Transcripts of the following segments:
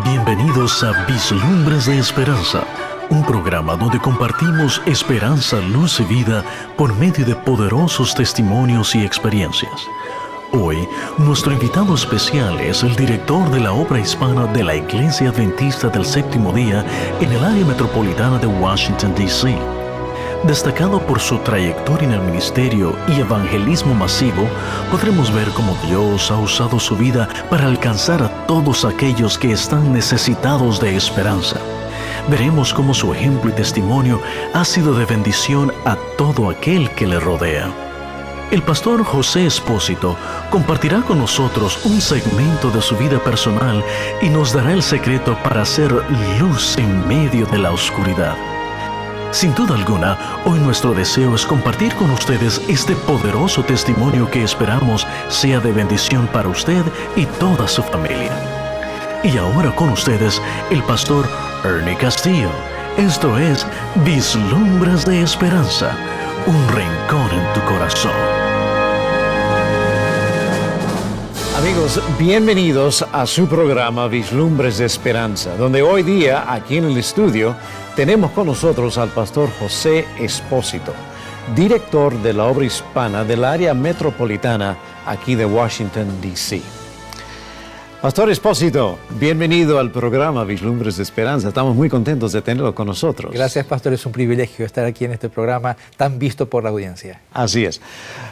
Bienvenidos a Vislumbres de Esperanza, un programa donde compartimos esperanza, luz y vida por medio de poderosos testimonios y experiencias. Hoy, nuestro invitado especial es el director de la obra hispana de la Iglesia Adventista del Séptimo Día en el área metropolitana de Washington, D.C. Destacado por su trayectoria en el ministerio y evangelismo masivo, podremos ver cómo Dios ha usado su vida para alcanzar a todos aquellos que están necesitados de esperanza. Veremos cómo su ejemplo y testimonio ha sido de bendición a todo aquel que le rodea. El pastor José Espósito compartirá con nosotros un segmento de su vida personal y nos dará el secreto para hacer luz en medio de la oscuridad. Sin duda alguna, hoy nuestro deseo es compartir con ustedes este poderoso testimonio que esperamos sea de bendición para usted y toda su familia. Y ahora con ustedes, el pastor Ernie Castillo. Esto es Vislumbres de Esperanza, un rincón en tu corazón. Amigos, bienvenidos a su programa Vislumbres de Esperanza, donde hoy día, aquí en el estudio, tenemos con nosotros al pastor José Espósito, director de la obra hispana del área metropolitana aquí de Washington, D.C. Pastor Espósito, bienvenido al programa Vislumbres de Esperanza. Estamos muy contentos de tenerlo con nosotros. Gracias, pastor. Es un privilegio estar aquí en este programa tan visto por la audiencia. Así es.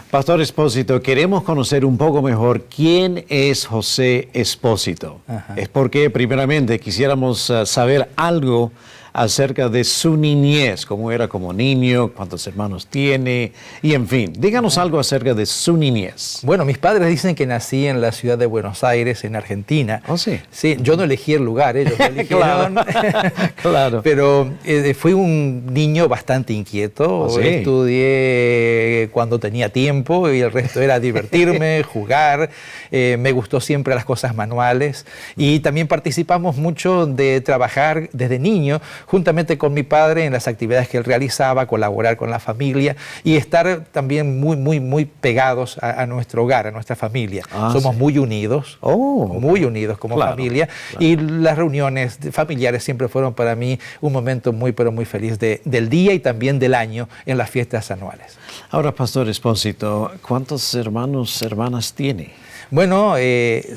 Pastor Espósito, queremos conocer un poco mejor quién es José Espósito. Ajá. Es porque, primeramente, quisiéramos saber algo acerca de su niñez, cómo era como niño, cuántos hermanos tiene, y en fin, díganos algo acerca de su niñez. Bueno, mis padres dicen que nací en la ciudad de Buenos Aires, en Argentina. ¿Oh, sí? Sí, yo no elegí el lugar, ellos lo eligieron. Claro. Pero fui un niño bastante inquieto. ¿Oh, sí? Estudié cuando tenía tiempo y el resto era divertirme, jugar. Me gustó siempre las cosas manuales y también participamos mucho de trabajar desde niño juntamente con mi padre en las actividades que él realizaba, colaborar con la familia y estar también muy pegados a nuestro hogar, a nuestra familia. Somos muy unidos, muy unidos como familia, y las reuniones familiares siempre fueron para mí un momento muy feliz del día y también del año en las fiestas anuales. Ahora, Pastor Espósito, ¿cuántos hermanos, hermanas tiene? Bueno,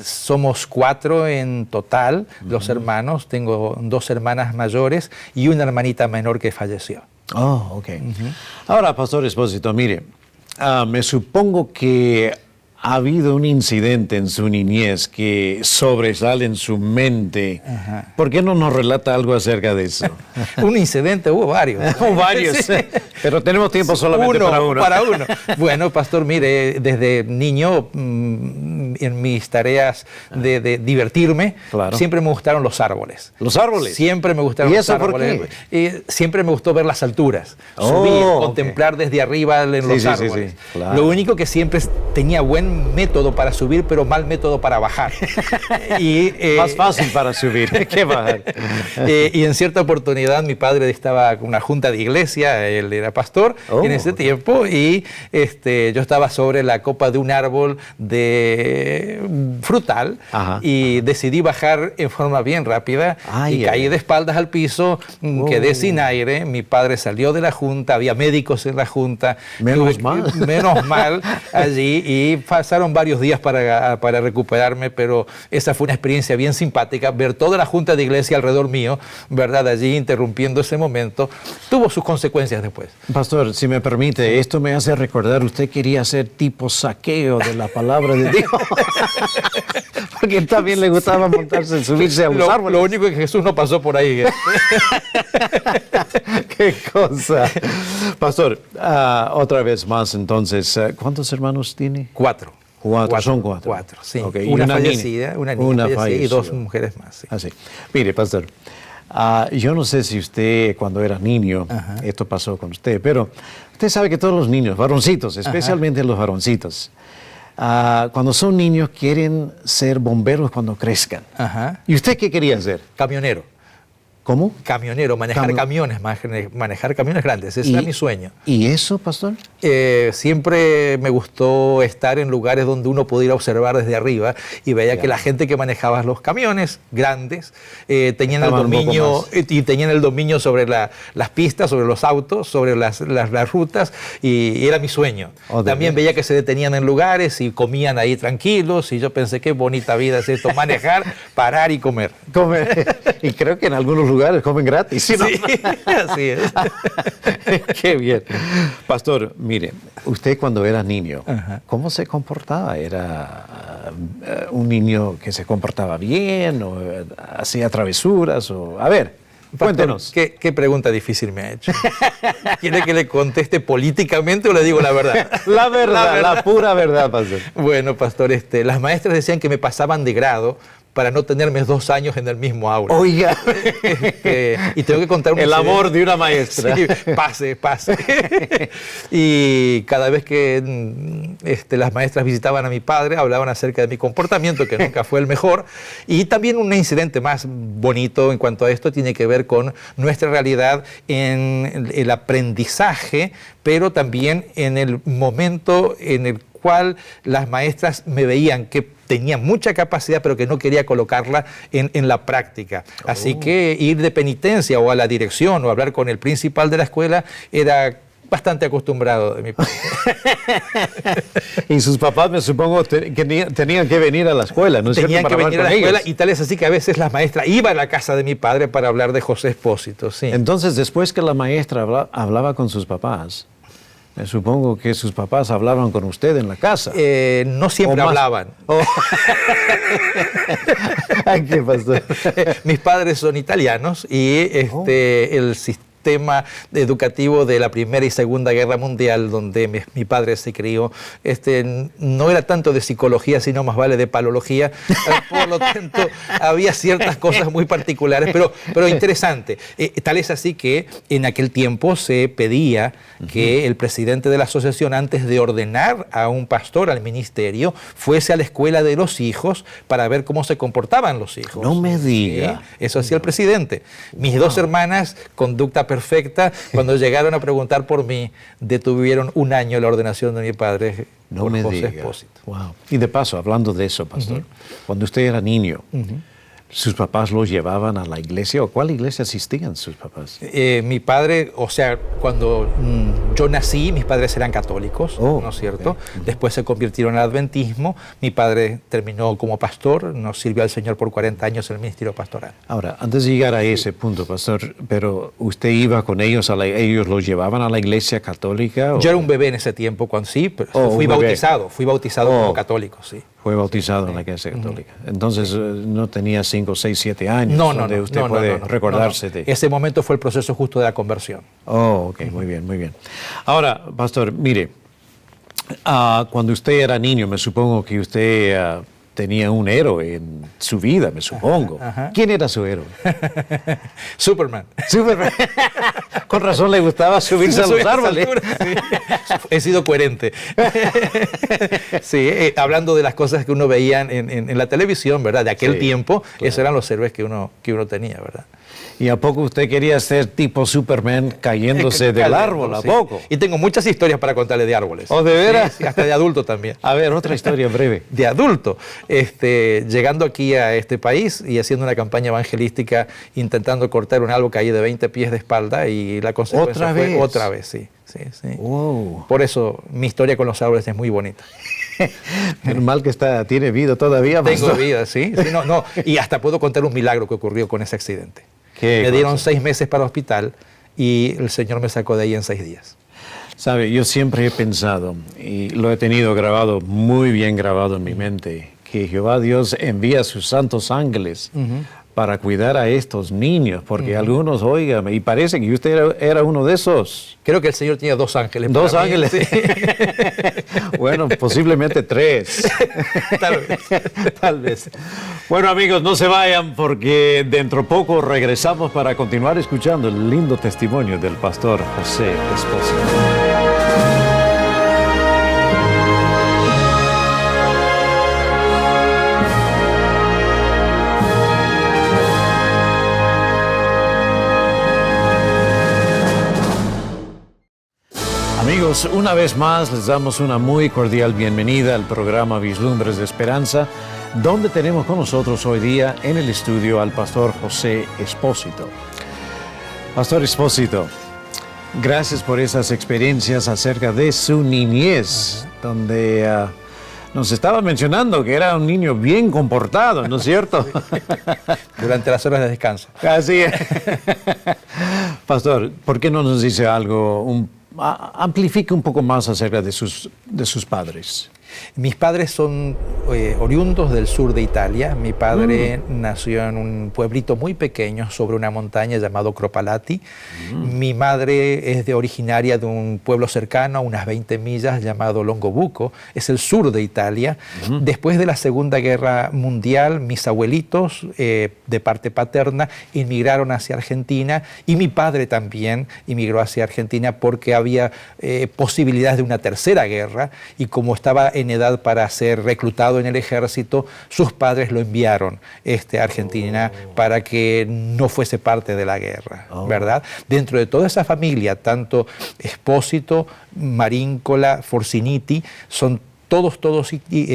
somos 4 en total, los hermanos. Tengo 2 hermanas mayores y una hermanita menor que falleció. Oh, ok. Ahora, Pastor Espósito, mire, me supongo que ha habido un incidente en su niñez que sobresale en su mente. Ajá. ¿Por qué no nos relata algo acerca de eso? Un incidente, hubo varios. Hubo varios, sí. Pero tenemos tiempo solamente para uno. Para uno. Bueno, pastor, mire, desde niño, en mis tareas de divertirme, siempre me gustaron los árboles. ¿Los árboles? Siempre me gustaron los árboles. ¿Por qué? Siempre me gustó ver las alturas, subir, contemplar desde arriba en los árboles. Sí, claro. Lo único que siempre tenía buen método para subir, pero mal método para bajar. Más fácil para subir que bajar. Y en cierta oportunidad mi padre estaba en una junta de iglesia, él era pastor en ese tiempo, y yo estaba sobre la copa de un árbol frutal. Ajá. Y decidí bajar en forma bien rápida y caí de espaldas al piso, quedé sin aire, mi padre salió de la junta, había médicos en la junta. Menos mal allí, y pasaron varios días para recuperarme, pero esa fue una experiencia bien simpática, ver toda la junta de iglesia alrededor mío, ¿verdad? Allí interrumpiendo ese momento, tuvo sus consecuencias después. Pastor, si me permite, esto me hace recordar, usted quería ser tipo Zaqueo de la palabra de Dios, porque también le gustaba subirse a los árboles. Lo único es que Jesús no pasó por ahí. ¡Qué cosa! Pastor, otra vez más entonces, ¿cuántos hermanos tiene? 4. Son 4. 4, sí. Okay. Una fallecida, una niña fallecida y 2 mujeres más. Sí. Así. Mire, pastor, yo no sé si usted cuando era niño, esto pasó con usted, pero usted sabe que todos los niños, varoncitos, especialmente los varoncitos, cuando son niños quieren ser bomberos cuando crezcan. ¿Y usted qué quería ser? Camionero. ¿Cómo? Camionero, manejar camiones grandes. Ese era mi sueño. ¿Y eso, pastor? Siempre me gustó estar en lugares donde uno pudiera observar desde arriba y veía que la gente que manejaba los camiones grandes tenían el dominio sobre las pistas, sobre los autos, sobre las rutas, y era mi sueño. También veía que se detenían en lugares y comían ahí tranquilos, y yo pensé, qué bonita vida es esto, manejar, parar y comer. Y creo que en algunos lugares comen gratis. ¿Sí? Sí, así es. Qué bien. Pastor, mire, usted cuando era niño, ¿cómo se comportaba? ¿Era un niño que se comportaba bien o hacía travesuras? A ver, cuéntenos. ¿Qué pregunta difícil me ha hecho? ¿Quiere que le conteste políticamente o le digo la verdad? La verdad, la pura verdad, pastor. Bueno, pastor, las maestras decían que me pasaban de grado para no tenerme 2 años en el mismo aula. Oiga. Y tengo que contar un El incidente. amor de una maestra. Sí, pase. Y cada vez que las maestras visitaban a mi padre, hablaban acerca de mi comportamiento, que nunca fue el mejor. Y también un incidente más bonito en cuanto a esto tiene que ver con nuestra realidad en el aprendizaje, pero también en el momento en el cual las maestras me veían que tenía mucha capacidad, pero que no quería colocarla en la práctica. Así que ir de penitencia o a la dirección o hablar con el principal de la escuela era bastante acostumbrado de mi parte. Y sus papás, me supongo, que tenían que venir a la escuela, ¿no es cierto? Tenían que venir a la escuela, y tal es así que a veces la maestra iba a la casa de mi padre para hablar de José Espósito. Sí. Entonces, después que la maestra hablaba con sus papás, me supongo que sus papás hablaban con usted en la casa. No siempre hablaban. ¿Qué pasó? Mis padres son italianos y el sistema educativo de la Primera y Segunda Guerra Mundial, donde mi padre se crió, no era tanto de psicología, sino más vale de palología. Por lo tanto, había ciertas cosas muy particulares, pero interesante. Tal es así que en aquel tiempo se pedía que el presidente de la asociación, antes de ordenar a un pastor al ministerio, fuese a la escuela de los hijos para ver cómo se comportaban los hijos. No me diga. ¿Sí? Eso hacía el presidente. Mis 2 hermanas, conducta perfecta, cuando llegaron a preguntar por mí, detuvieron 1 año la ordenación de mi padre por José Espósito. Wow. Y de paso, hablando de eso, pastor, cuando usted era niño, ¿sus papás los llevaban a la iglesia? ¿O cuál iglesia asistían sus papás? Mi padre, o sea, cuando yo nací, mis padres eran católicos, ¿no es cierto? Okay. Después se convirtieron al adventismo. Mi padre terminó como pastor, nos sirvió al Señor por 40 años en el ministerio pastoral. Ahora, antes de llegar a ese punto, pastor, pero ¿usted iba con ellos, ellos los llevaban a la iglesia católica? Yo era un bebé en ese tiempo, cuando sí, pero fui bautizado como católico, sí. Fue bautizado en la iglesia católica. Entonces, no tenía 5, 6, 7 años. No, usted puede recordarse de... Ese momento fue el proceso justo de la conversión. Ok, muy bien, muy bien. Ahora, pastor, mire, cuando usted era niño, me supongo que usted tenía un héroe en su vida, me supongo. ¿Quién era su héroe? Superman. Superman. Con razón le gustaba subirse a los árboles. Sí. He sido coherente. Sí, hablando de las cosas que uno veía en la televisión, ¿verdad? De aquel tiempo, claro. Esos eran los héroes que uno tenía, ¿verdad? ¿Y a poco usted quería ser tipo Superman cayéndose del árbol? ¿A poco? Y tengo muchas historias para contarle de árboles. ¿Oh, de veras? Sí, hasta de adulto también. A ver, otra historia breve. De adulto. Llegando aquí a este país y haciendo una campaña evangelística, intentando cortar un árbol caí de 20 pies de espalda, y la consecuencia fue otra vez, sí. Wow. Por eso mi historia con los árboles es muy bonita. Menos mal que tiene vida todavía. Tengo vida, sí. No. Y hasta puedo contar un milagro que ocurrió con ese accidente. Me dieron 6 meses para el hospital y el Señor me sacó de ahí en 6 días. Sabe, yo siempre he pensado, y lo he tenido grabado, muy bien grabado en mi mente, que Jehová Dios envía a sus santos ángeles para cuidar a estos niños, porque algunos, óigame, y parece que usted era uno de esos. Creo que el Señor tenía 2 ángeles. 2 ángeles. Sí. Bueno, posiblemente 3. Tal vez. Bueno, amigos, no se vayan, porque dentro poco regresamos para continuar escuchando el lindo testimonio del pastor José Espósito. amigos, una vez más les damos una muy cordial bienvenida al programa Vislumbres de Esperanza, donde tenemos con nosotros hoy día en el estudio al pastor José Espósito. Pastor Espósito, gracias por esas experiencias acerca de su niñez, donde nos estaba mencionando que era un niño bien comportado, ¿no es cierto? Durante las horas de descanso. Así es. Pastor, ¿por qué no nos dice algo, amplifique un poco más acerca de sus padres? Mis padres son oriundos del sur de Italia. Mi padre nació en un pueblito muy pequeño sobre una montaña llamado Cropalati. Mi madre es originaria de un pueblo cercano, a unas 20 millas, llamado Longobuco. Es el sur de Italia. Después de la Segunda Guerra Mundial, mis abuelitos, de parte paterna, inmigraron hacia Argentina, y mi padre también inmigró hacia Argentina porque había posibilidades de una tercera guerra, y como estaba en edad para ser reclutado en el ejército, sus padres lo enviaron a Argentina para que no fuese parte de la guerra, ¿verdad? Dentro de toda esa familia, tanto Espósito, Maríncola, Forciniti, son todos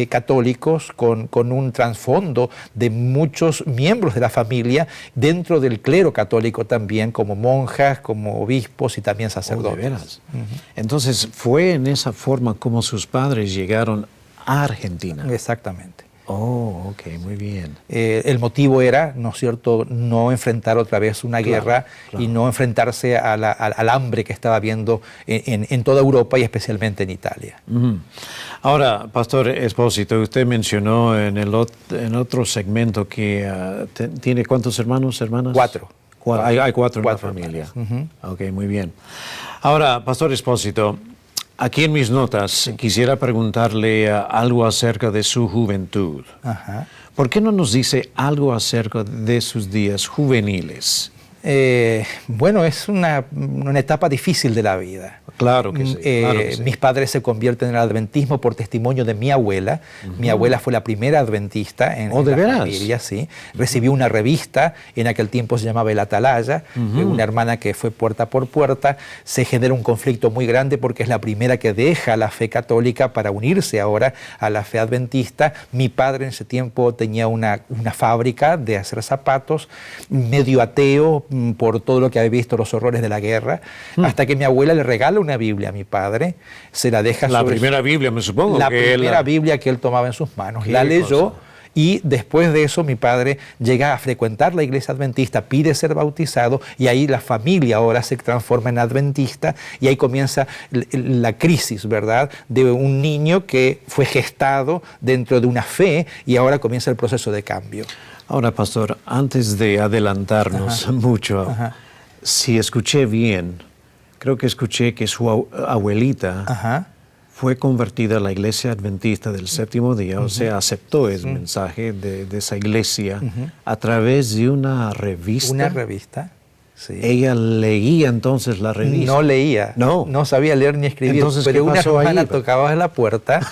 católicos con un trasfondo de muchos miembros de la familia dentro del clero católico también, como monjas, como obispos y también sacerdotes. ¿De veras? Entonces, ¿fue en esa forma como sus padres llegaron a Argentina? Exactamente. Oh, ok, muy bien. El motivo era, ¿no es cierto?, no enfrentar otra vez una guerra y no enfrentarse al hambre que estaba habiendo en toda Europa y especialmente en Italia. Ahora, Pastor Espósito, usted mencionó en otro segmento que tiene ¿cuántos hermanos, hermanas? Cuatro. Hay cuatro en la familia. Ok, muy bien. Ahora, Pastor Espósito, aquí en mis notas quisiera preguntarle algo acerca de su juventud. ¿Por qué no nos dice algo acerca de sus días juveniles? Bueno, es una etapa difícil de la vida. Claro que sí. Claro que sí. Mis padres se convierten en el adventismo por testimonio de mi abuela. Mi abuela fue la primera adventista en ¿de la veras? familia, sí. Recibió una revista, en aquel tiempo se llamaba El Atalaya, una hermana que fue puerta por puerta. Se genera un conflicto muy grande porque es la primera que deja la fe católica para unirse ahora a la fe adventista. Mi padre en ese tiempo tenía una fábrica de hacer zapatos, medio ateo por todo lo que había visto, los horrores de la guerra, hasta que mi abuela le regala una Biblia a mi padre, se la deja La primera Biblia, me supongo. La primera Biblia que él tomaba en sus manos, la leyó, y después de eso mi padre llega a frecuentar la iglesia adventista, pide ser bautizado, y ahí la familia ahora se transforma en adventista, y ahí comienza la crisis, ¿verdad?, de un niño que fue gestado dentro de una fe, y ahora comienza el proceso de cambio. Ahora, Pastor, antes de adelantarnos mucho, si escuché bien, creo que escuché que su abuelita fue convertida a la iglesia adventista del séptimo día, o sea, aceptó el mensaje de esa iglesia a través de una revista. Una revista. Sí. Ella leía entonces la revista. No leía, no sabía leer ni escribir. Entonces, pero una hermana ahí? tocaba la puerta.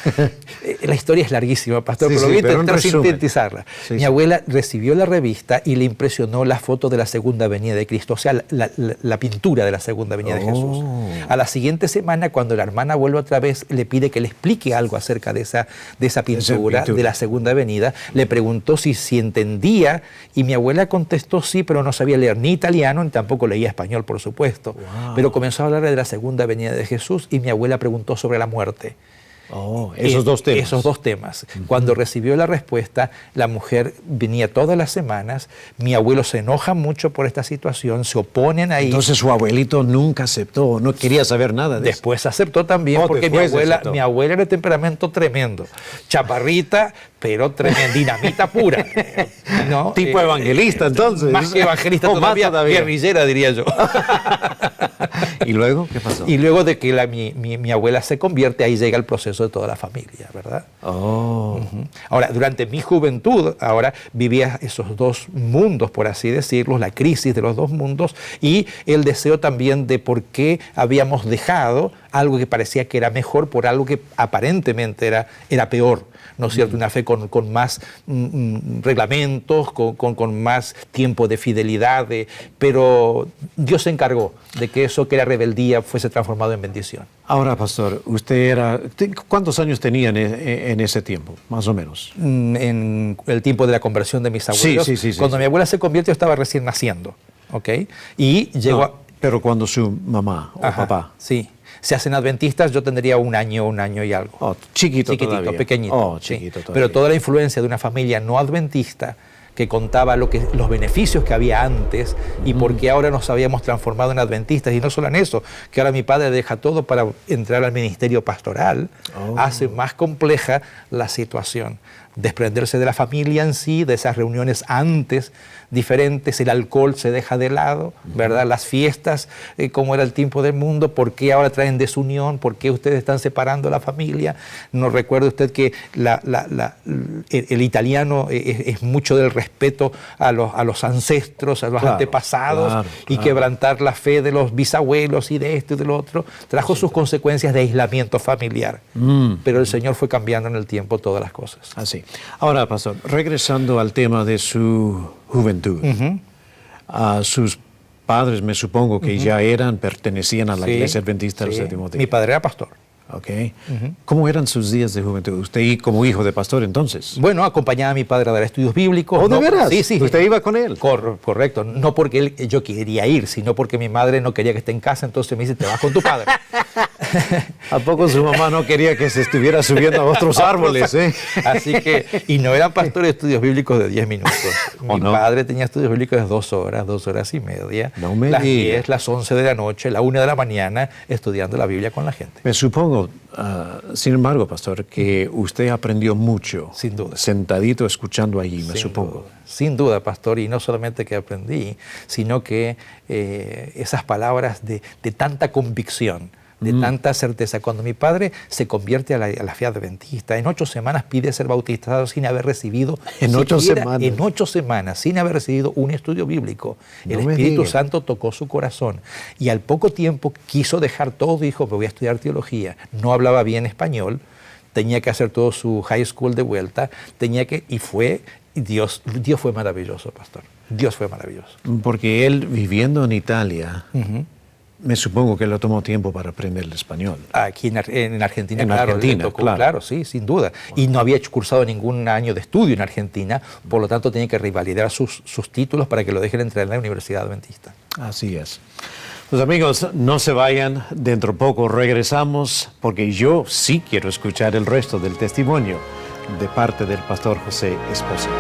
La historia es larguísima, Pastor, pero voy a intentar sintetizarla. Mi abuela recibió la revista y le impresionó la foto de la segunda venida de Cristo, o sea, la pintura de la segunda venida de Jesús. A la siguiente semana, cuando la hermana vuelve otra vez, le pide que le explique algo acerca de esa pintura de la segunda venida. Le preguntó si entendía, y mi abuela contestó sí, pero no sabía leer ni italiano ni tampoco leía español, por supuesto. Pero comenzó a hablar de la segunda venida de Jesús, y mi abuela preguntó sobre la muerte. Esos dos temas. Esos dos temas. Cuando recibió la respuesta, la mujer venía todas las semanas. Mi abuelo se enoja mucho por esta situación, se oponen ahí. Entonces su abuelito nunca aceptó, no quería saber nada de Después aceptó también, porque mi abuela era de temperamento tremendo. Chaparrita, pero tremenda, dinamita pura. ¿No? Tipo evangelista, entonces. Más que evangelista todavía, guerrillera, diría yo. ¿Y luego qué pasó? Y luego de que mi abuela se convierte, ahí llega el proceso de toda la familia, ¿verdad? Ahora, durante mi juventud, vivía esos dos mundos, por así decirlo, la crisis de los dos mundos, y el deseo también de por qué habíamos dejado algo que parecía que era mejor por algo que aparentemente era peor, ¿no es cierto? Una fe con más reglamentos, con más tiempo de fidelidad, pero Dios se encargó de que eso que era rebeldía fuese transformado en bendición. Ahora, pastor, ¿cuántos años tenían en ese tiempo, más o menos? En el tiempo de la conversión de mis abuelos. Sí, Cuando mi abuela se convierte, yo estaba recién naciendo, ¿ok? Y llegó No, pero cuando su mamá o papá. Sí, se hacen adventistas, yo tendría un año y algo. Oh, chiquitito todavía. Pequeñito. Oh, sí. chiquito todavía. Pero toda la influencia de una familia no adventista que contaba los beneficios que había antes y por qué ahora nos habíamos transformado en adventistas. Y no solo en eso, que ahora mi padre deja todo para entrar al ministerio pastoral, hace más compleja la situación. Desprenderse de la familia en sí, de esas reuniones antes diferentes, el alcohol se deja de lado, ¿verdad? Las fiestas, como era el tiempo del mundo, ¿por qué ahora traen desunión? ¿Por qué ustedes están separando a la familia? No recuerde usted que el italiano es mucho del respeto a los ancestros, a los antepasados, y quebrantar la fe de los bisabuelos y de esto y de lo otro, trajo sus consecuencias de aislamiento familiar. Pero el Señor fue cambiando en el tiempo todas las cosas. Así. Ahora, pastor, regresando al tema de su juventud, a sus padres, me supongo que ya pertenecían a la Iglesia Adventista del Séptimo Día. Mi padre era pastor. Ok. ¿Cómo eran sus días de juventud? ¿Usted como hijo de pastor entonces? Bueno, acompañaba a mi padre a dar estudios bíblicos. ¿Oh, de veras? Sí. ¿Usted iba con él? Correcto. No porque yo quería ir, sino porque mi madre no quería que esté en casa, entonces me dice, te vas con tu padre. ¿A poco su mamá no quería que se estuviera subiendo a otros árboles? Así que, y no eran pastores de estudios bíblicos de 10 minutos. Mi padre tenía estudios bíblicos de 2 horas y media. No me las diga. 10, las 11 de la noche, la 1 de la mañana, estudiando la Biblia con la gente. Me supongo, sin embargo, pastor, que usted aprendió mucho. Sin duda. Sentadito escuchando allí, me supongo. Sin duda, pastor, y no solamente que aprendí, sino que esas palabras de tanta convicción, de tanta certeza. Cuando mi padre se convierte a la fe adventista, en 8 semanas pide ser bautizado sin haber recibido, en 8 semanas, en 8 semanas, sin haber recibido un estudio bíblico. El Espíritu Santo tocó su corazón y al poco tiempo quiso dejar todo, dijo, me voy a estudiar teología. No hablaba bien español, tenía que hacer todo su high school de vuelta, Dios fue maravilloso, pastor. Dios fue maravilloso. Porque él, viviendo en Italia, me supongo que le tomó tiempo para aprender el español. Aquí en Argentina, claro. Claro, sí, sin duda. Y no había cursado ningún año de estudio en Argentina, por lo tanto tenía que revalidar sus títulos para que lo dejen entrar en la Universidad Adventista. Así es. Pues amigos, no se vayan, dentro de poco regresamos, porque yo sí quiero escuchar el resto del testimonio de parte del pastor José Espósito.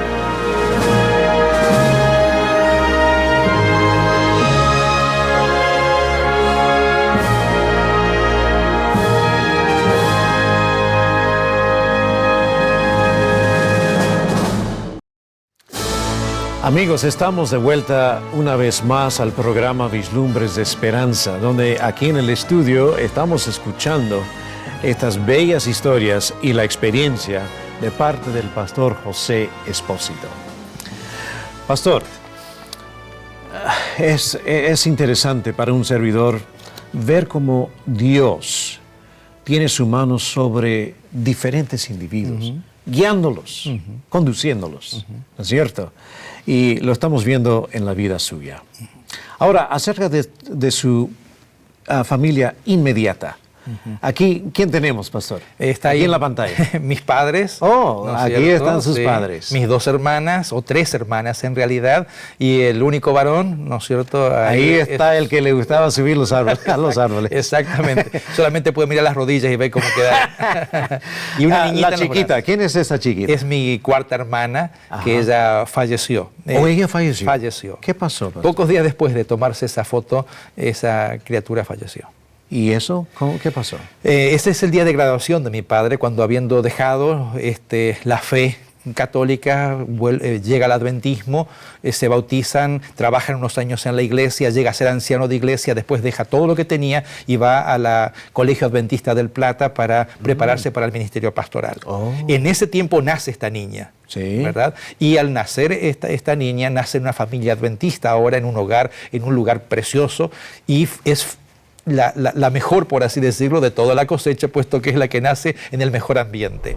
Amigos, estamos de vuelta una vez más al programa Vislumbres de Esperanza, donde aquí en el estudio estamos escuchando estas bellas historias y la experiencia de parte del pastor José Espósito. Pastor, es interesante para un servidor ver cómo Dios tiene su mano sobre diferentes individuos, guiándolos, conduciéndolos, ¿no es cierto? Y lo estamos viendo en la vida suya. Ahora, acerca de su familia inmediata. Aquí, ¿quién tenemos, pastor? Está ahí ahí en la pantalla. Mis padres. Oh, aquí están sus padres. Mis 2 hermanas, o 3 hermanas en realidad, y el único varón, ¿no es cierto? Ahí está el que le gustaba subir los árboles, a los árboles. Exactamente. Solamente puede mirar las rodillas y ver cómo queda. Y una niñita. La chiquita, ¿quién es esa chiquita? Es mi 4ª hermana, que ella falleció. Ella falleció. Falleció. ¿Qué pasó, pastor? Pocos días después de tomarse esa foto, esa criatura falleció. ¿Y eso? ¿Qué pasó? Ese es el día de graduación de mi padre, cuando habiendo dejado la fe católica, llega al adventismo, se bautizan, trabajan unos años en la iglesia, llega a ser anciano de iglesia, después deja todo lo que tenía y va a Colegio Adventista del Plata para prepararse para el ministerio pastoral. En ese tiempo nace esta niña. Sí. ¿Verdad? Y al nacer esta niña, nace en una familia adventista ahora, en un hogar, en un lugar precioso, y es la mejor, por así decirlo, de toda la cosecha, puesto que es la que nace en el mejor ambiente.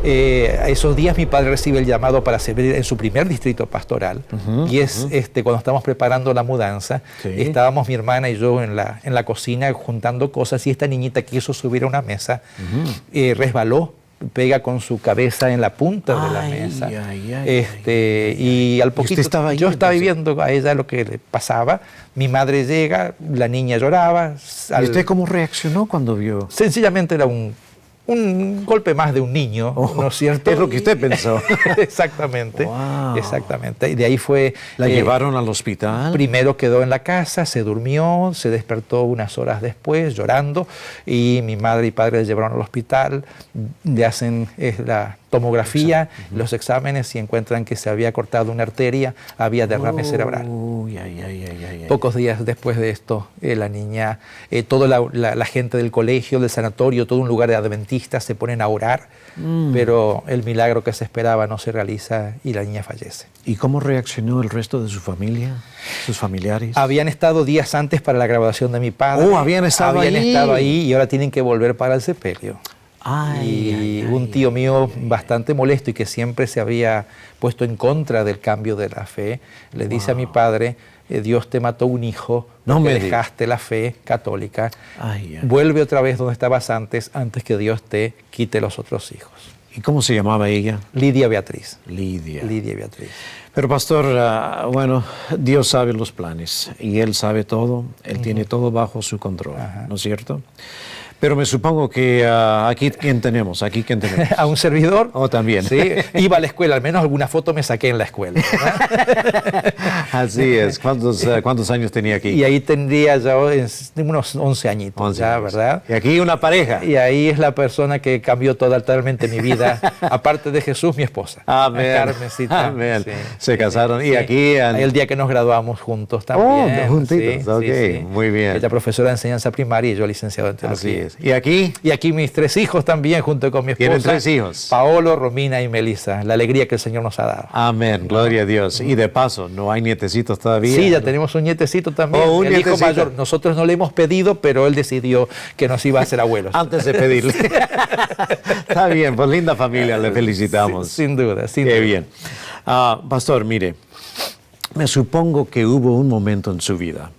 Esos días mi padre recibe el llamado para servir en su primer distrito pastoral, y es cuando estamos preparando la mudanza, estábamos mi hermana y yo en la cocina juntando cosas, y esta niñita quiso subir a una mesa, resbaló, pega con su cabeza en la punta de la mesa. Y al poquito yo estaba viendo a ella lo que le pasaba. Mi madre llega, la niña lloraba. ¿Y usted cómo reaccionó cuando vio? Sencillamente era un golpe más de un niño, ¿no es cierto? Es lo que usted pensó. Exactamente, exactamente. Y de ahí fue... ¿La llevaron al hospital? Primero quedó en la casa, se durmió, se despertó unas horas después llorando, y mi madre y padre la llevaron al hospital, le hacen la tomografía, los exámenes, y encuentran que se había cortado una arteria, había derrame cerebral. Pocos días después de esto, la niña, toda la gente del colegio, del sanatorio, todo un lugar de adventistas se ponen a orar, pero el milagro que se esperaba no se realiza y la niña fallece. ¿Y cómo reaccionó el resto de su familia, sus familiares? Habían estado días antes para la graduación de mi padre. Habían estado ahí y ahora tienen que volver para el sepelio. Un tío mío bastante molesto y que siempre se había puesto en contra del cambio de la fe, le dice a mi padre: Dios te mató un hijo, porque dejaste la fe católica, vuelve otra vez donde estabas antes que Dios te quite los otros hijos. ¿Y cómo se llamaba ella? Lidia Beatriz. Lidia Beatriz. Pero pastor, bueno, Dios sabe los planes y Él sabe todo, Él tiene todo bajo su control, ¿no es cierto? Pero me supongo que aquí, ¿quién tenemos? ¿A un servidor? También. Sí, iba a la escuela, al menos alguna foto me saqué en la escuela. Así es. ¿Cuántos años tenía aquí? Y ahí tendría ya unos 11 añitos, ¿verdad? Y aquí una pareja. Y ahí es la persona que cambió totalmente mi vida, aparte de Jesús, mi esposa. Amén. Carmencita. Amén. Sí, se casaron. Y aquí... El día que nos graduamos juntos también. Juntitos. Muy bien. Ella profesora de enseñanza primaria y yo licenciado en teología. Así es. ¿Y aquí? Y aquí mis 3 hijos también, junto con mi esposa. ¿Tienen 3 hijos? Paolo, Romina y Melissa. La alegría que el Señor nos ha dado. Amén, gloria a Dios. Y de paso, ¿no hay nietecitos todavía? Sí, ya tenemos un nietecito también. El hijo mayor. Nosotros no le hemos pedido, pero él decidió que nos iba a hacer abuelos. Antes de pedirle. Está bien, pues linda familia, le felicitamos. Sin duda. Qué bien. Pastor, mire, me supongo que hubo un momento en su vida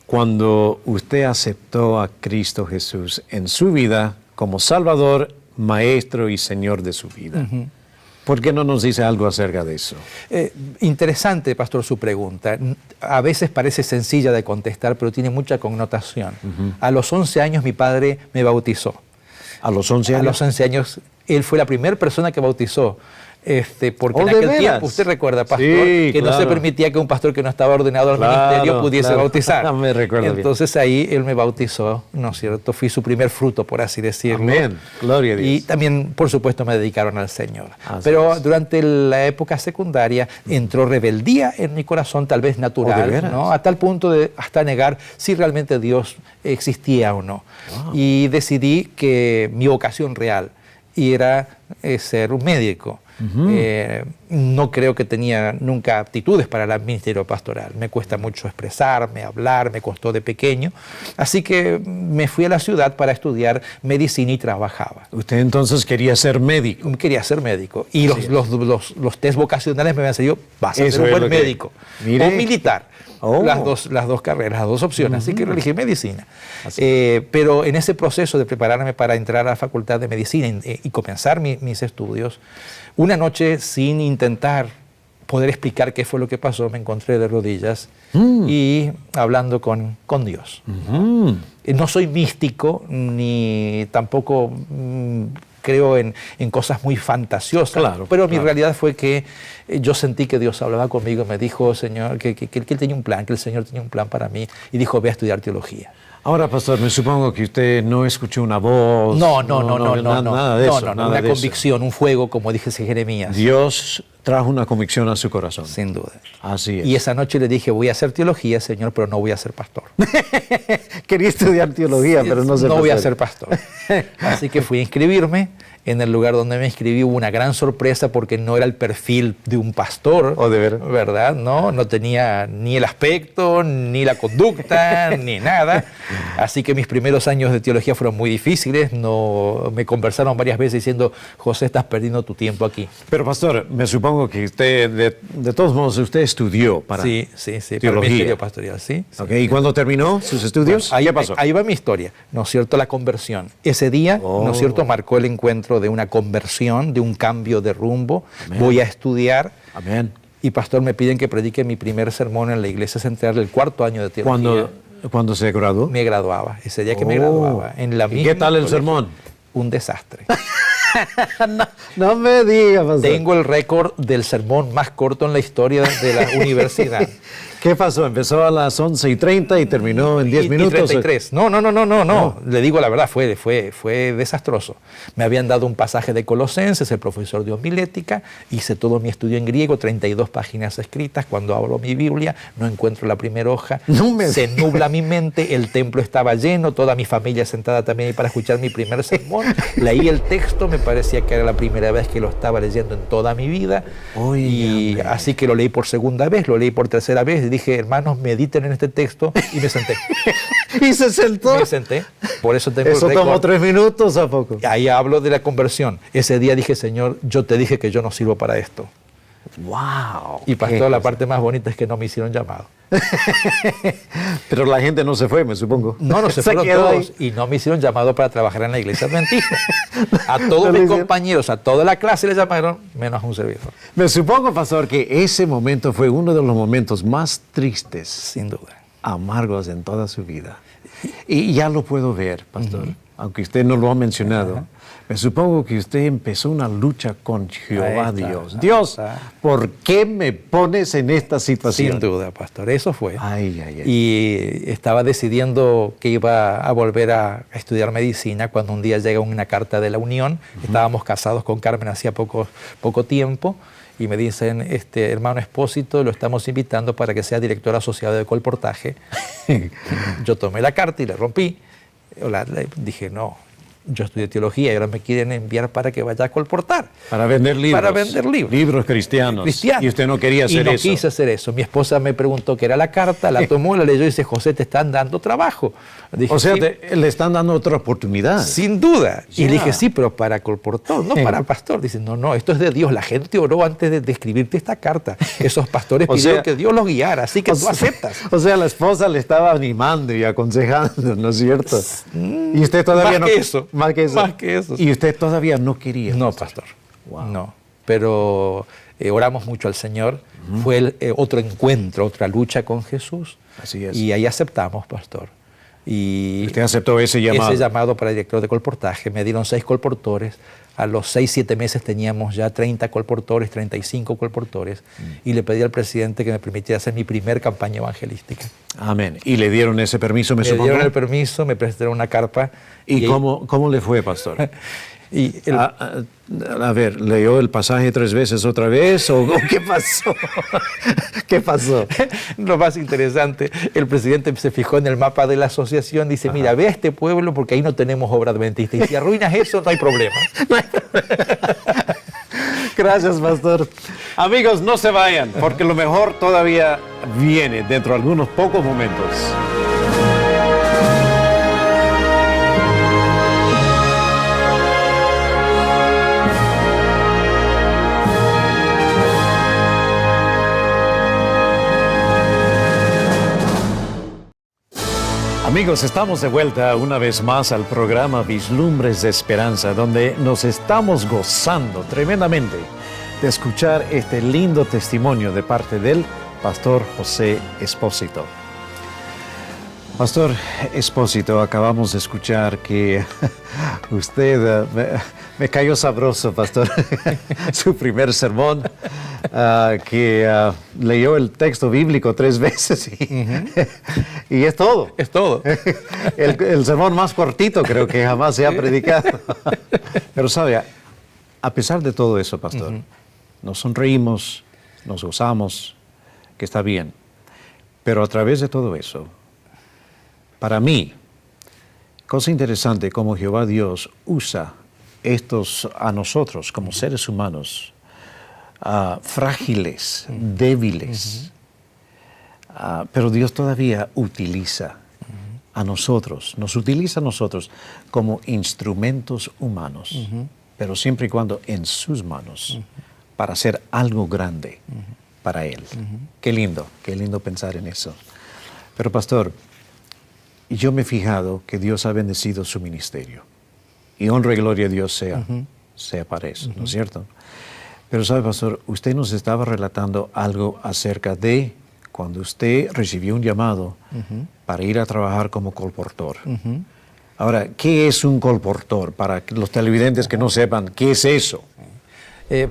cuando usted aceptó a Cristo Jesús en su vida como Salvador, Maestro y Señor de su vida. ¿Por qué no nos dice algo acerca de eso? Interesante, pastor, su pregunta. A veces parece sencilla de contestar, pero tiene mucha connotación. A los 11 años mi padre me bautizó. ¿A los 11 años? A los 11 años. Él fue la primera persona que bautizó. Porque en aquel tiempo, usted recuerda, pastor, que no se permitía que un pastor que no estaba ordenado al ministerio pudiese bautizar. Me recuerdo Entonces ahí él me bautizó, ¿no es cierto? Fui su primer fruto, por así decirlo. Amén, gloria a Dios. Y también, por supuesto, me dedicaron al Señor. Pero durante la época secundaria entró rebeldía en mi corazón, tal vez natural, ¿no? A tal punto de hasta negar si realmente Dios existía o no. Y decidí que mi vocación real era ser un médico. No creo que tenía nunca aptitudes para el ministerio pastoral. Me cuesta mucho expresarme, hablar, me costó de pequeño. Así que me fui a la ciudad para estudiar medicina y trabajaba. ¿Usted entonces quería ser médico? Quería ser médico. Y los test vocacionales me habían salido, vas a ser un buen médico. O militar. Las dos carreras, las dos opciones. Así que elegí medicina. Pero en ese proceso de prepararme para entrar a la facultad de medicina y comenzar mis estudios, una noche, sin intentar poder explicar qué fue lo que pasó, me encontré de rodillas y hablando con Dios. No soy místico, ni tampoco creo en cosas muy fantasiosas, pero mi realidad fue que yo sentí que Dios hablaba conmigo, me dijo, Señor, que Él tenía un plan, que el Señor tenía un plan para mí, y dijo, ve a estudiar teología. Ahora, pastor, me supongo que usted no escuchó una voz. No, nada de eso. Una convicción, un fuego, como dije Jeremías. Dios trajo una convicción a su corazón. Sin duda. Así es. Y esa noche le dije, voy a hacer teología, Señor, pero no voy a ser pastor. Quería estudiar teología, pero no ser pastor. No voy a ser pastor. Así que fui a inscribirme en el lugar donde me inscribí hubo una gran sorpresa porque no era el perfil de un pastor, ¿Oh, de veras? ¿verdad? No tenía ni el aspecto, ni la conducta, ni nada. Así que mis primeros años de teología fueron muy difíciles. No, me conversaron varias veces diciendo, José, estás perdiendo tu tiempo aquí. Pero pastor, me supongo que usted, de todos modos, usted estudió para Sí, para el teología. ministerio pastoral, ¿sí? Ok, ¿y cuándo terminó sus estudios? Ahí, ¿Qué pasó? ahí va mi historia, ¿no es cierto? La conversión. Ese día, ¿no es cierto?, marcó el encuentro de una conversión, de un cambio de rumbo. Amén. Voy a estudiar Amén. y, pastor, me piden que predique mi primer sermón en la iglesia central del cuarto año de teología. ¿Cuándo se graduó? Me graduaba, ese día que me graduaba. En la ¿Y misma qué tal el colegio. sermón? Un desastre. No me diga, pastor. Tengo el récord del sermón más corto en la historia de la universidad. ¿Qué pasó? Empezó a las 11:30 y terminó en 10 Y minutos. 33. No. Le digo la verdad, fue desastroso. Me habían dado un pasaje de Colosenses, el profesor de homilética, hice todo mi estudio en griego, 32 páginas escritas. Cuando abro mi Biblia, no encuentro la primera hoja. Se nubla mi mente, el templo estaba lleno, toda mi familia sentada también ahí para escuchar mi primer sermón. Leí el texto, me parecía que era la primera vez que lo estaba leyendo en toda mi vida. Y así que lo leí por segunda vez, lo leí por tercera vez. Y dije, hermanos, mediten en este texto, y me senté. ¿Y se sentó? Me senté, por eso tengo ¿Eso el récord. tomó 3 minutos a poco? Ahí hablo de la conversión. Ese día dije, Señor, yo te dije que yo no sirvo para esto. ¡Wow! Y pastor, la parte más bonita es que no me hicieron llamado. Pero la gente no se fue, me supongo. No se fueron quedó todos. ahí. Y no me hicieron llamado para trabajar en la iglesia adventista. A todos No le mis hicieron. compañeros, a toda la clase le llamaron, menos a un servidor. Me supongo, pastor, que ese momento fue uno de los momentos más tristes, Sin duda. amargos en toda su vida. Y ya lo puedo ver, pastor, aunque usted no lo ha mencionado. Me supongo que usted empezó una lucha con Jehová Ahí está, Dios. ahí Dios, está. ¿por qué me pones en esta situación? Sin duda, pastor. Eso fue. Ay, ay, ay. Y estaba decidiendo que iba a volver a estudiar medicina cuando un día llega una carta de la Unión. Estábamos casados con Carmen hacía poco tiempo y me dicen, hermano Espósito, lo estamos invitando para que sea director asociado de colportaje. Yo tomé la carta y la rompí. Dije, no, yo estudié teología y ahora me quieren enviar para que vaya a colportar. Para vender libros. Para vender libros. Libros cristianos. Y usted no quería hacer y no eso. quise hacer eso. Mi esposa me preguntó qué era la carta, la tomó, la leyó y dice, José, te están dando trabajo. Dije, O sea, "Sí, le están dando otra oportunidad. sin duda. Y Ya. le dije, sí, pero para colportor, no para pastor. Dice, no, esto es de Dios. La gente oró antes de escribirte esta carta. Esos pastores O pidieron sea, que Dios los guiara, así que O tú sea- aceptas. O sea, la esposa le estaba animando y aconsejando, ¿no es cierto? Y usted todavía más no... que eso. Más que eso. Más que eso. Y usted todavía no quería. No, pastor. Wow. No. Pero oramos mucho al Señor. Fue otro encuentro, otra lucha con Jesús. Así es. Y ahí aceptamos, pastor. Y Usted aceptó ese llamado. ese llamado para director de colportaje. Me dieron 6 colportores. A los 6, 7 meses teníamos ya 30 colportores, 35 colportores. Y le pedí al presidente que me permitiera hacer mi primer campaña evangelística. Amén. Y le dieron ese permiso, me Me supongo. dieron el permiso, me presentaron una carpa. ¿Y cómo le fue, pastor? Y A ver, ¿leyó el pasaje 3 veces otra vez o qué pasó? ¿Qué pasó? lo más interesante, el presidente se fijó en el mapa de la asociación, dice, mira, ve a este pueblo porque ahí no tenemos obra adventista. Y si arruinas eso, no hay problema. Gracias, pastor. Amigos, no se vayan, porque lo mejor todavía viene dentro de algunos pocos momentos. Amigos, estamos de vuelta una vez más al programa Vislumbres de Esperanza, donde nos estamos gozando tremendamente de escuchar este lindo testimonio de parte del pastor José Espósito. Pastor Espósito, acabamos de escuchar que usted me cayó sabroso, pastor, su primer sermón, que leyó el texto bíblico 3 veces y es todo. Es todo. El sermón más cortito creo que jamás se ha predicado. Pero sabe, a pesar de todo eso, pastor, nos sonreímos, nos gozamos, que está bien. Pero a través de todo eso, para mí, cosa interesante como Jehová Dios usa estos a nosotros como seres humanos, frágiles, débiles, pero Dios todavía utiliza a nosotros, nos utiliza a nosotros como instrumentos humanos, pero siempre y cuando en sus manos, para hacer algo grande para Él. Qué lindo pensar en eso. Pero pastor, yo me he fijado que Dios ha bendecido su ministerio. Y honra y gloria a Dios sea para eso, ¿no es cierto? Pero sabe, pastor, usted nos estaba relatando algo acerca de cuando usted recibió un llamado para ir a trabajar como colportor. Ahora, ¿qué es un colportor? Para los televidentes que no sepan, ¿qué es eso?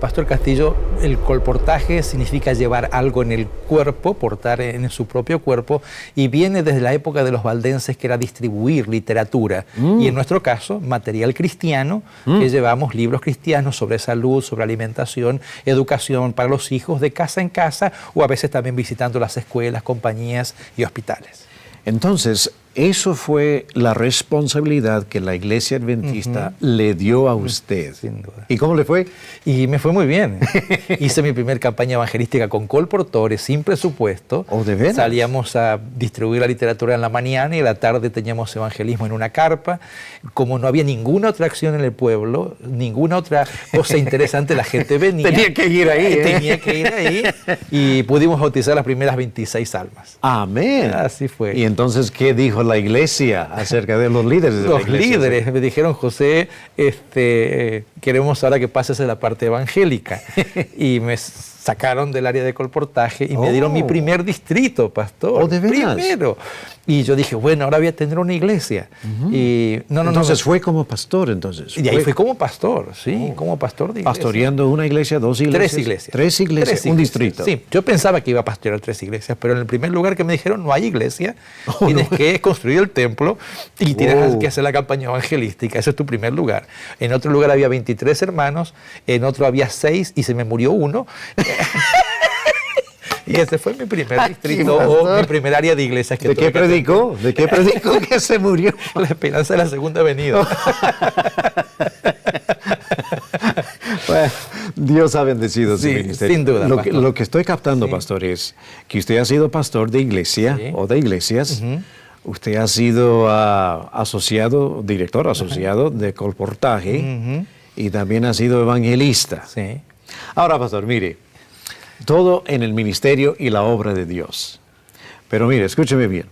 Pastor Castillo, el colportaje significa llevar algo en el cuerpo, portar en su propio cuerpo, y viene desde la época de los valdenses, que era distribuir literatura. Y en nuestro caso, material cristiano, que llevamos libros cristianos sobre salud, sobre alimentación, educación para los hijos, de casa en casa, o a veces también visitando las escuelas, compañías y hospitales. Entonces, eso fue la responsabilidad que la Iglesia Adventista le dio a usted. Sin duda. ¿Y cómo le fue? Y me fue muy bien. Hice mi primer campaña evangelística con colportores, sin presupuesto. ¿Oh, de veras? Salíamos a distribuir la literatura en la mañana y en la tarde teníamos evangelismo en una carpa. Como no había ninguna otra acción en el pueblo, ninguna otra cosa interesante, la gente venía. Tenía que ir ahí. Tenía que ir ahí. Y pudimos bautizar las primeras 26 almas. Amén. Así fue. Y entonces, ¿qué dijo la Iglesia acerca de los líderes de la Iglesia? Los líderes me dijeron, José, queremos ahora que pases a la parte evangélica. Y me sacaron del área de colportaje y me dieron mi primer distrito, pastor. ¿Oh, de veras? Primero. Y yo dije, bueno, ahora voy a tener una iglesia. Y entonces fue como pastor, entonces. Y ahí fui como pastor, sí, como pastor de iglesia. ¿Pastoreando una iglesia, dos iglesias? Tres iglesias. Tres iglesias, un distrito. Sí, yo pensaba que iba a pastorear 3 iglesias, pero en el primer lugar que me dijeron, no hay iglesia, tienes que construir el templo y tienes que hacer la campaña evangelística, ese es tu primer lugar. En otro lugar había 23 hermanos, en otro había 6 y se me murió uno. Y ese fue mi primer distrito o mi primer área de iglesias. ¿De qué predicó? ¿De qué predicó que se murió? La esperanza de la segunda venida. Bueno, Dios ha bendecido su Sí, ministerio. sin duda, pastor. Lo que estoy captando, pastor, es que usted ha sido pastor de iglesia o de iglesias. Usted ha sido director asociado de colportaje y también ha sido evangelista. Sí. Ahora, pastor, mire, todo en el ministerio y la obra de Dios. Pero mire, escúcheme bien.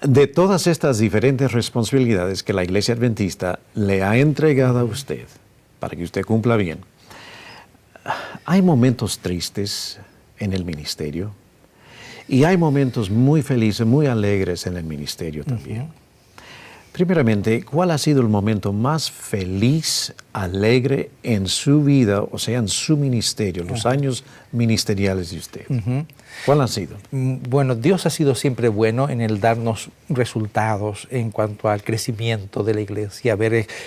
De todas estas diferentes responsabilidades que la Iglesia Adventista le ha entregado a usted, para que usted cumpla bien, hay momentos tristes en el ministerio y hay momentos muy felices, muy alegres en el ministerio también. Primeramente, ¿cuál ha sido el momento más feliz, alegre en su vida, o sea, en su ministerio, los años ministeriales de usted? ¿Cuál ha sido? Bueno, Dios ha sido siempre bueno en el darnos resultados en cuanto al crecimiento de la iglesia,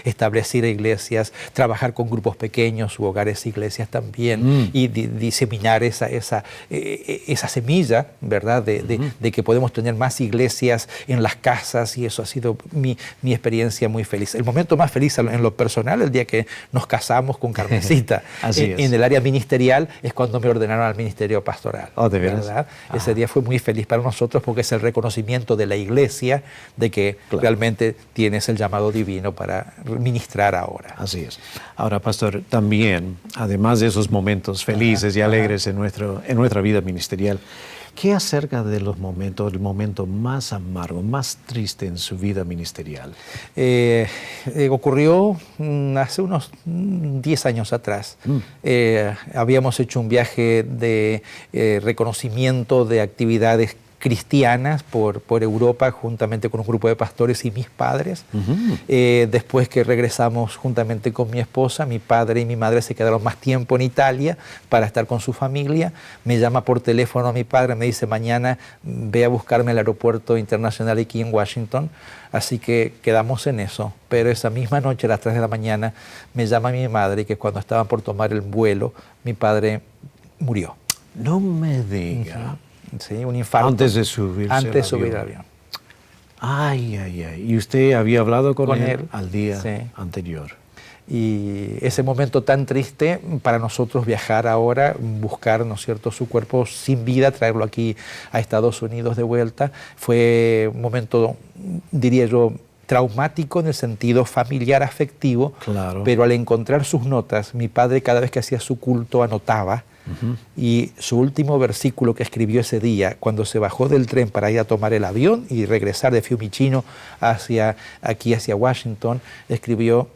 establecer iglesias, trabajar con grupos pequeños u hogares iglesias también, y diseminar esa semilla, ¿verdad? De que podemos tener más iglesias en las casas, y eso ha sido mi experiencia muy feliz. El momento más feliz en lo personal, el día que nos casamos con Carmencita. En el área ministerial es cuando me ordenaron al ministerio pastoral. Oh, ¿de veras? ¿Verdad? Ese día fue muy feliz para nosotros porque es el reconocimiento de la iglesia de que realmente tienes el llamado divino para ministrar ahora. Así es. Ahora, pastor, también, además de esos momentos felices y alegres en nuestra vida ministerial, ¿qué acerca de el momento más amargo, más triste en su vida ministerial? Ocurrió hace unos 10 años atrás. Habíamos hecho un viaje de reconocimiento de actividades cristianas por Europa, juntamente con un grupo de pastores y mis padres. Después que regresamos juntamente con mi esposa, mi padre y mi madre se quedaron más tiempo en Italia para estar con su familia. Me llama por teléfono mi padre, me dice, mañana ve a buscarme al aeropuerto internacional aquí en Washington. Así que quedamos en eso. Pero esa misma noche, a las 3 de la mañana, me llama mi madre, que cuando estaban por tomar el vuelo, mi padre murió. No me diga. Sí, un infarto. Antes de subir al avión. Ay. ¿Y usted había hablado con él al día anterior? Y ese momento tan triste para nosotros viajar ahora, buscar, ¿no es cierto?, su cuerpo sin vida, traerlo aquí a Estados Unidos de vuelta, fue un momento, diría yo, traumático en el sentido familiar, afectivo, Claro. pero al encontrar sus notas, mi padre cada vez que hacía su culto anotaba, y su último versículo que escribió ese día, cuando se bajó del tren para ir a tomar el avión y regresar de Fiumicino hacia Washington, escribió: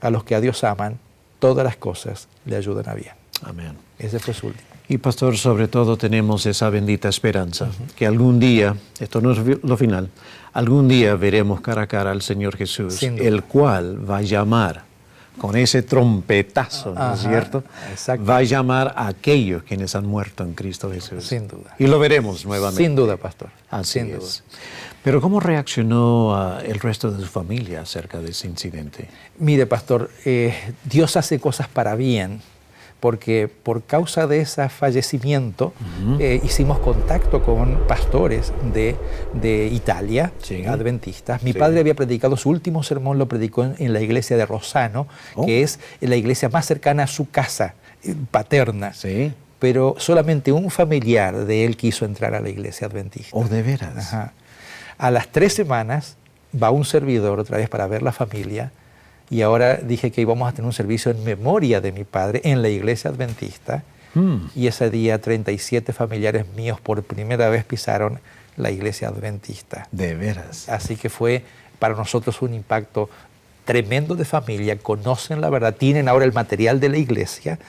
a los que a Dios aman, todas las cosas le ayudan a bien. Amén. Ese fue su último. Y pastor, sobre todo tenemos esa bendita esperanza, que algún día, esto no es lo final, algún día veremos cara a cara al Señor Jesús, Sin duda. el cual va a llamar con ese trompetazo, ¿no es Ajá, cierto? exacto. Va a llamar a aquellos quienes han muerto en Cristo Jesús. Sin duda. Y lo veremos nuevamente. Sin duda, pastor. Así Sin es. duda. Pero ¿cómo reaccionó el resto de su familia acerca de ese incidente? Mire, pastor, Dios hace cosas para bien, porque por causa de ese fallecimiento hicimos contacto con pastores de Italia, Sí. adventistas. Mi Sí. padre había predicado, su último sermón lo predicó en la iglesia de Rossano, que es la iglesia más cercana a su casa paterna. Sí. Pero solamente un familiar de él quiso entrar a la iglesia adventista. ¿O de veras? Ajá. A las 3 semanas va un servidor otra vez para ver la familia, y ahora dije que íbamos a tener un servicio en memoria de mi padre en la iglesia adventista, y ese día 37 familiares míos por primera vez pisaron la iglesia adventista. De veras. Así que fue para nosotros un impacto tremendo de familia, conocen la verdad, tienen ahora el material de la iglesia,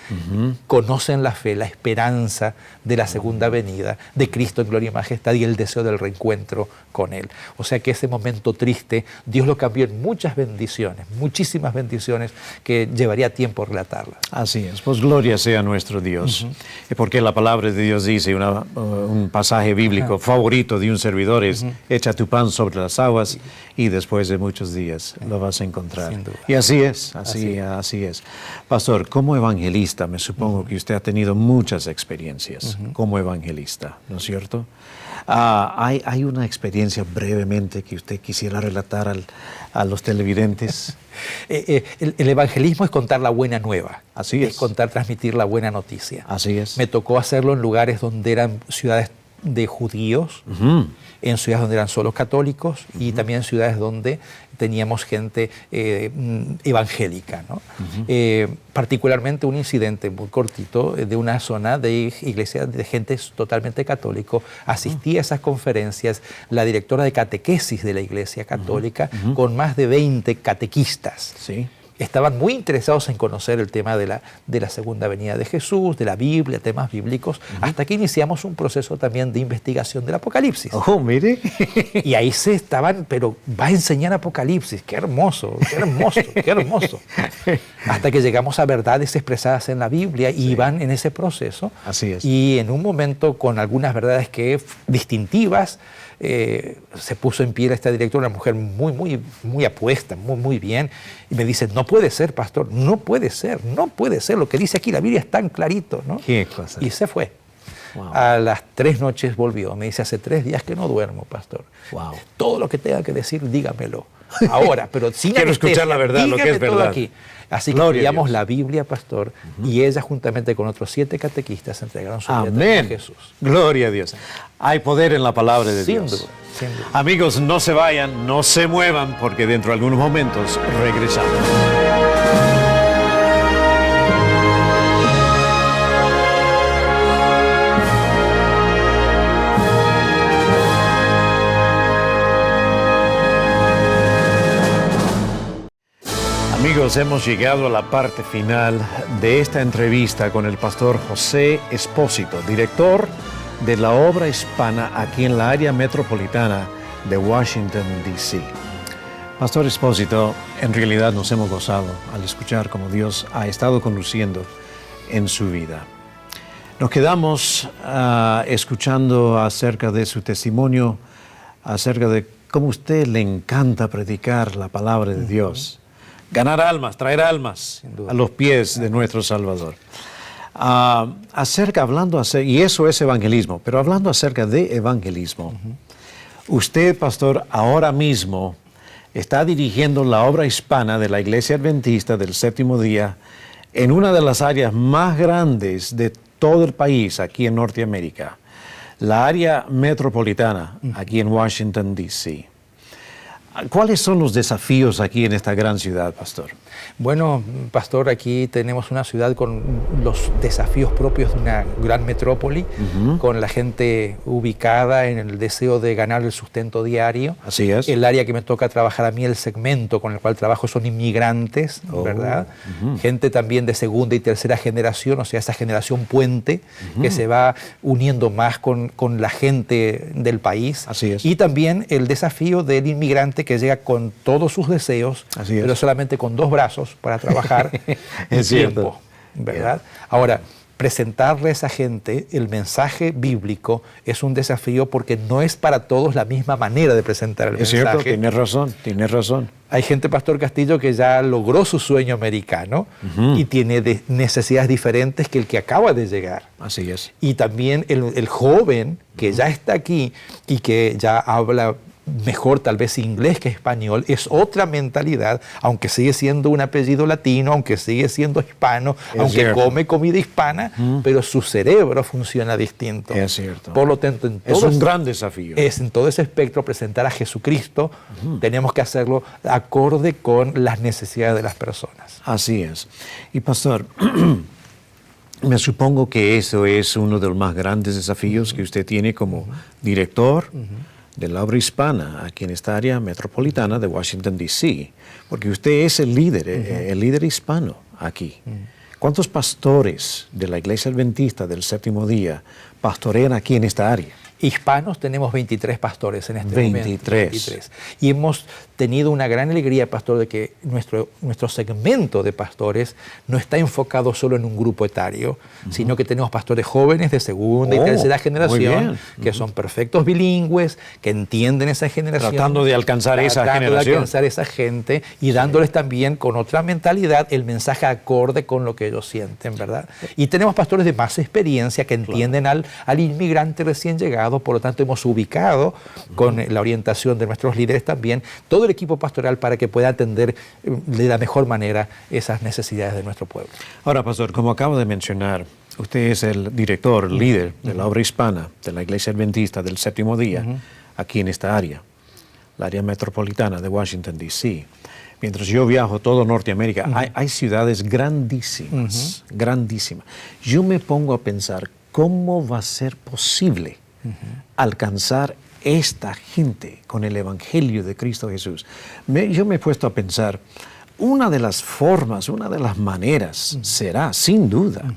conocen la fe, la esperanza de la segunda venida de Cristo en gloria y majestad y el deseo del reencuentro con Él. O sea que ese momento triste, Dios lo cambió en muchas bendiciones, muchísimas bendiciones que llevaría tiempo relatarlas. Así es, pues gloria sea nuestro Dios. Porque la palabra de Dios dice, un pasaje bíblico favorito de un servidor es, echa tu pan sobre las aguas y después de muchos días lo vas a encontrar. Sin duda. Y así es, así es. Pastor, como evangelista, me supongo que usted ha tenido muchas experiencias como evangelista, ¿no es cierto? ¿Hay una experiencia brevemente que usted quisiera relatar a los televidentes? El evangelismo es contar la buena nueva. Así es. Transmitir la buena noticia. Así es. Me tocó hacerlo en lugares donde eran ciudades de judíos, en ciudades donde eran solo católicos y también en ciudades donde teníamos gente evangélica, ¿no? Particularmente un incidente muy cortito de una zona de iglesia de gente totalmente católico. Asistí a esas conferencias, la directora de catequesis de la iglesia católica, con más de 20 catequistas. Sí. Estaban muy interesados en conocer el tema de la segunda venida de Jesús, de la Biblia, temas bíblicos, hasta que iniciamos un proceso también de investigación del Apocalipsis. Oh, mire. Y ahí se estaban, pero va a enseñar Apocalipsis, qué hermoso, qué hermoso, qué hermoso. Hasta que llegamos a verdades expresadas en la Biblia y van en ese proceso. Así es. Y en un momento con algunas verdades distintivas, se puso en pie esta directora, una mujer muy apuesta, muy bien, y me dice, no puede ser, pastor, no puede ser, lo que dice aquí la Biblia es tan clarito, ¿no? Qué cosa. Y se fue. Wow. A las 3 noches volvió, me dice, hace 3 días que no duermo, pastor. Wow. Todo lo que tenga que decir, dígamelo. Ahora, pero sin Quiero escuchar la verdad, lo que dígame es todo verdad. aquí. Así que Gloria a estudiamos Dios. la Biblia, pastor, y ella juntamente con otros 7 catequistas entregaron su vida Amén. a Jesús. Gloria a Dios. Hay poder en la palabra de Sin Dios. duda, sin duda. Amigos, no se vayan, no se muevan, porque dentro de algunos momentos regresamos. Amigos, hemos llegado a la parte final de esta entrevista con el pastor José Espósito, director de la obra hispana aquí en la área metropolitana de Washington, D.C. Pastor Espósito, en realidad nos hemos gozado al escuchar cómo Dios ha estado conduciendo en su vida. Nos quedamos escuchando acerca de su testimonio, acerca de cómo a usted le encanta predicar la palabra de Dios. Ganar almas, traer almas a los pies de nuestro Salvador. Y eso es evangelismo, pero hablando acerca de evangelismo, usted, pastor, ahora mismo está dirigiendo la obra hispana de la Iglesia Adventista del Séptimo Día en una de las áreas más grandes de todo el país, aquí en Norteamérica, la área metropolitana, aquí en Washington, D.C. ¿Cuáles son los desafíos aquí en esta gran ciudad, pastor? Bueno, pastor, aquí tenemos una ciudad con los desafíos propios de una gran metrópoli, con la gente ubicada en el deseo de ganar el sustento diario. Así es. El área que me toca trabajar a mí, el segmento con el cual trabajo son inmigrantes, ¿verdad? Gente también de segunda y tercera generación, o sea, esa generación puente que se va uniendo más con la gente del país. Así es. Y también el desafío del inmigrante que llega con todos sus deseos, pero solamente con dos brazos para trabajar es cierto, tiempo, ¿verdad? Ahora, presentarle a esa gente el mensaje bíblico es un desafío porque no es para todos la misma manera de presentar el mensaje. Es cierto, tienes razón. Hay gente, Pastor Castillo, que ya logró su sueño americano y tiene necesidades diferentes que el que acaba de llegar. Así es. Y también el joven que ya está aquí y que ya habla mejor tal vez inglés que español, es otra mentalidad, aunque sigue siendo un apellido latino, aunque sigue siendo hispano, aunque come comida hispana, pero su cerebro funciona distinto. Es cierto. Por lo tanto, es un gran desafío. En todo ese espectro presentar a Jesucristo, tenemos que hacerlo acorde con las necesidades de las personas. Así es. Y pastor, me supongo que eso es uno de los más grandes desafíos que usted tiene como director de la obra hispana aquí en esta área metropolitana de Washington, D.C., porque usted es el líder hispano aquí. ¿Cuántos pastores de la Iglesia Adventista del Séptimo Día pastorean aquí en esta área? Hispanos tenemos 23 pastores en este momento. 23. Y hemos tenido una gran alegría, pastor, de que nuestro segmento de pastores no está enfocado solo en un grupo etario, sino que tenemos pastores jóvenes de segunda y tercera generación, que son perfectos bilingües, que entienden esa generación. Tratando de alcanzar esa generación. De alcanzar esa gente y dándoles también con otra mentalidad el mensaje acorde con lo que ellos sienten, ¿verdad? Y tenemos pastores de más experiencia que entienden al inmigrante recién llegado. Por lo tanto, hemos ubicado con la orientación de nuestros líderes también todo el equipo pastoral para que pueda atender de la mejor manera esas necesidades de nuestro pueblo. Ahora, pastor, como acabo de mencionar, usted es el director, líder de la obra hispana de la Iglesia Adventista del Séptimo Día, aquí en esta área, la área metropolitana de Washington, D.C. Mientras yo viajo todo Norteamérica, hay ciudades grandísimas, grandísimas. Yo me pongo a pensar, ¿cómo va a ser posible alcanzar esta gente con el Evangelio de Cristo Jesús? Yo me he puesto a pensar, una de las formas, una de las maneras será, sin duda,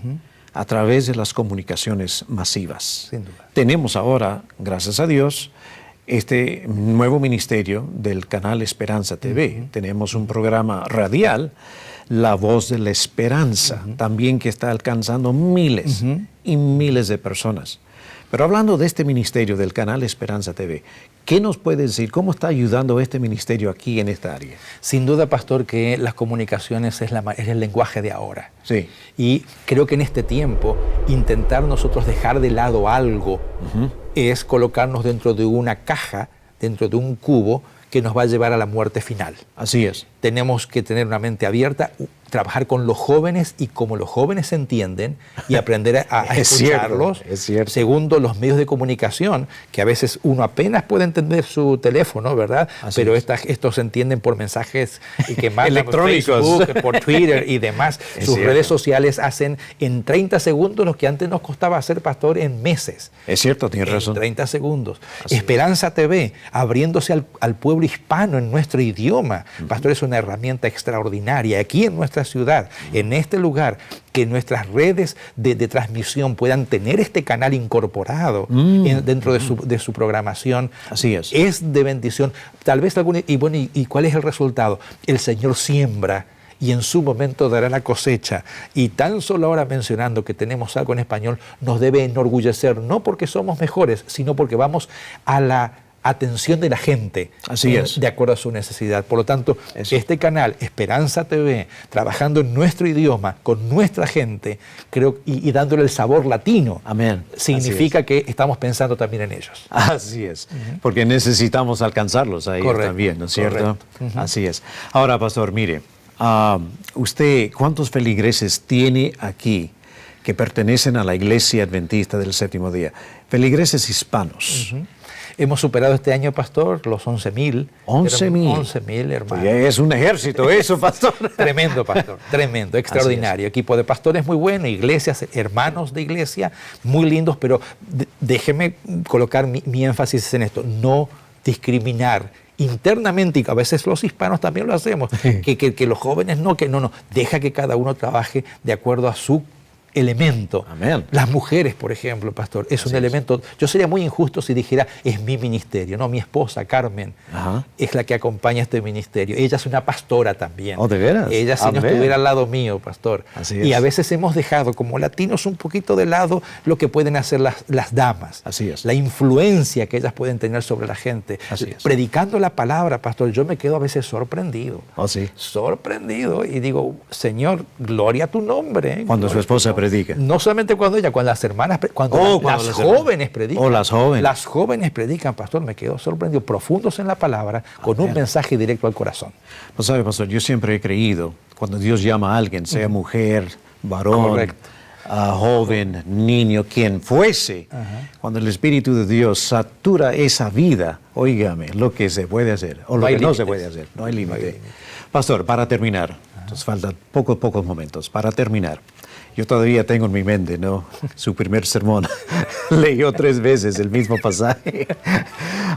a través de las comunicaciones masivas. Sin duda. Tenemos ahora, gracias a Dios, este nuevo ministerio del canal Esperanza TV. Tenemos un programa radial, La Voz de la Esperanza, también que está alcanzando miles y miles de personas. Pero hablando de este ministerio del canal Esperanza TV, ¿qué nos puede decir? ¿Cómo está ayudando este ministerio aquí en esta área? Sin duda, pastor, que las comunicaciones es el lenguaje de ahora. Sí. Y creo que en este tiempo, intentar nosotros dejar de lado algo es colocarnos dentro de una caja, dentro de un cubo que nos va a llevar a la muerte final. Así es. Tenemos que tener una mente abierta, trabajar con los jóvenes y como los jóvenes se entienden y aprender a escucharlos. Es cierto. Segundo, los medios de comunicación, que a veces uno apenas puede entender su teléfono, ¿verdad? Pero estos se entienden por mensajes que mandan por Facebook, por Twitter y demás. Sus redes sociales hacen en 30 segundos lo que antes nos costaba hacer, pastor, en meses. Es cierto, tienes razón. En 30 segundos. Esperanza TV, abriéndose al pueblo hispano en nuestro idioma. Pastor, es una herramienta extraordinaria. Aquí en nuestra ciudad, en este lugar, que nuestras redes de transmisión puedan tener este canal incorporado dentro de su programación. Así es. Es de bendición. Tal vez ¿y cuál es el resultado? El Señor siembra y en su momento dará la cosecha. Y tan solo ahora mencionando que tenemos algo en español, nos debe enorgullecer, no porque somos mejores, sino porque vamos a la atención de la gente. Así es. De acuerdo a su necesidad. Por lo tanto, este canal, Esperanza TV, trabajando en nuestro idioma, con nuestra gente, creo, y dándole el sabor latino, Amén. significa que estamos pensando también en ellos. Así es, porque necesitamos alcanzarlos ahí también, ¿no es cierto? Así es. Ahora, pastor, mire, usted, ¿cuántos feligreses tiene aquí que pertenecen a la Iglesia Adventista del Séptimo Día? Feligreses hispanos. Hemos superado este año, pastor, los 11.000. 11.000. 11.000, hermano. Pues es un ejército eso, pastor. Tremendo, pastor, tremendo, extraordinario. Equipo de pastores muy bueno, iglesias, hermanos de iglesia, muy lindos, pero déjeme colocar mi énfasis en esto, no discriminar internamente, y a veces los hispanos también lo hacemos, que los jóvenes no, deja que cada uno trabaje de acuerdo a su elemento. Amén. Las mujeres, por ejemplo, pastor, es un elemento. Yo sería muy injusto si dijera, es mi ministerio. No, mi esposa, Carmen, es la que acompaña este ministerio. Ella es una pastora también. ¿Oh, de veras? Ella si no estuviera al lado mío, pastor. Así es. Y a veces hemos dejado como latinos un poquito de lado lo que pueden hacer las damas. Así es. La influencia que ellas pueden tener sobre la gente. Así es. Predicando la palabra, pastor, yo me quedo a veces sorprendido. Oh, sí. Sorprendido. Y digo, Señor, gloria a tu nombre. Cuando su esposa predica. No solamente cuando ella, cuando las hermanas, cuando las jóvenes predican. Oh, las jóvenes. Las jóvenes predican, pastor, me quedo sorprendido, profundos en la palabra, con un mensaje directo al corazón. Pues sabe, pastor, yo siempre he creído, cuando Dios llama a alguien, sea mujer, varón, joven, niño, quien fuese, cuando el Espíritu de Dios satura esa vida, óigame, lo que se puede hacer, o lo que no se puede hacer, no hay límite. Pastor, para terminar, nos faltan pocos momentos, para terminar. Yo todavía tengo en mi mente, ¿no? Su primer sermón. Leyó 3 veces el mismo pasaje.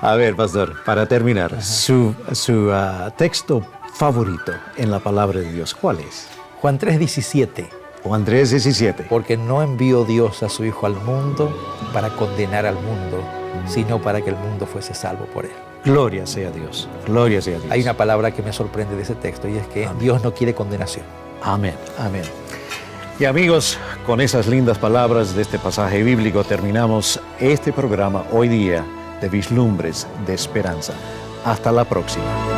A ver, pastor, para terminar, su texto favorito en la palabra de Dios, ¿cuál es? Juan 3:17. Juan 3:17. Porque no envió Dios a su Hijo al mundo para condenar al mundo, sino para que el mundo fuese salvo por él. Gloria sea a Dios. Gloria sea a Dios. Hay una palabra que me sorprende de ese texto y es que Dios no quiere condenación. Amén. Amén. Y amigos, con esas lindas palabras de este pasaje bíblico terminamos este programa hoy día de Vislumbres de Esperanza. Hasta la próxima.